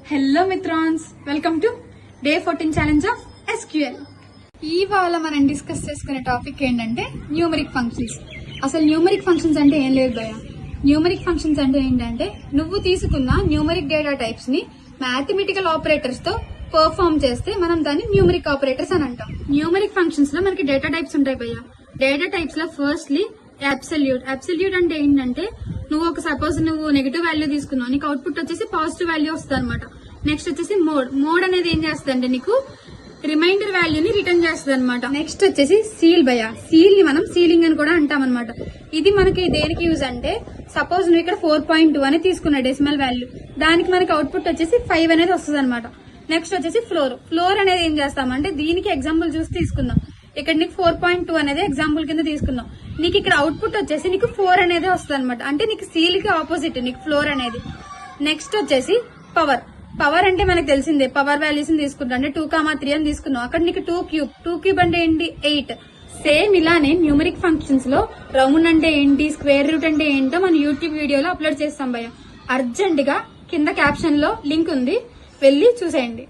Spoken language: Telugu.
హలో మిత్రాన్స్, welcome to day 14 challenge of SQL. ఇవాళ మనం డిస్కస్ చేసుకునే టాపిక్ ఏంటంటే న్యూమరిక్ ఫంక్షన్స్. అసలు న్యూమరిక్ ఫంక్షన్స్ అంటే ఏం లేదు భయ. న్యూమరిక్ ఫంక్షన్స్ అంటే ఏంటంటే నువ్వు తీసుకున్న న్యూమరిక్ డేటా టైప్స్ ని మ్యాథమెటికల్ ఆపరేటర్స్ తో పర్ఫార్మ్ చేస్తే మనం దాన్ని న్యూమరిక్ ఆపరేటర్స్ అని అంటాం. న్యూమరిక్ ఫంక్షన్స్ లో మనకి డేటా టైప్స్ ఉంటాయి భయ. డేటా టైప్స్ లో ఫస్ట్లీ అబ్సల్యూట్ అంటే ఏంటంటే నువ్వు ఒక సపోజ్ నువ్వు నెగిటివ్ వాల్యూ తీసుకున్నావు, నీకు అవుట్పుట్ వచ్చేసి పాజిటివ్ వాల్యూ వస్తుంది అనమాట. నెక్స్ట్ వచ్చేసి మోడ్ అనేది ఏం చేస్తుంది అంటే నీకు రిమైండర్ వాల్యూని రిటర్న్ చేస్తుంది అనమాట. నెక్స్ట్ వచ్చేసి సీల్ సీల్ ని మనం సీలింగ్ అని కూడా అంటాం అనమాట. ఇది మనకి దేనికి యూజ్ అంటే సపోజ్ నువ్వు ఇక్కడ 4.2 అని తీసుకున్నా డెసిమల్ వాల్యూ, దానికి మనకి అవుట్పుట్ వచ్చేసి 5 అనేది వస్తుంది అనమాట. నెక్స్ట్ వచ్చేసి ఫ్లోర్ అనేది ఏం చేస్తామంటే దీనికి ఎగ్జాంపుల్ చూసి తీసుకుందాం. ఇక్కడ నీకు 4.2 అనేది ఎగ్జాంపుల్ కింద తీసుకుందాం. నీకు ఇక్కడ అవుట్పుట్ వచ్చేసి నీకు 4 అనేది వస్తుంది అనమాట. అంటే నీకు సీల్ కి ఆపోజిట్ నీకు ఫ్లోర్ అనేది. నెక్స్ట్ వచ్చేసి పవర్ అంటే మనకు తెలిసిందే, పవర్ వాల్యూస్ తీసుకుంటాం. అంటే 2, 3 అని తీసుకున్నాం. అక్కడ నీకు 2 క్యూబ్ అంటే ఏంటి 8. సేమ్ ఇలానే న్యూమరిక్ ఫంక్షన్స్ లో రౌండ్ అంటే ఏంటి, స్క్వేర్ రూట్ అంటే ఏంటో మన యూట్యూబ్ వీడియోలో అప్లోడ్ చేస్తాం భయ్య. అర్జెంట్ గా కింద క్యాప్షన్ లో లింక్ ఉంది, వెళ్ళి చూసేయండి.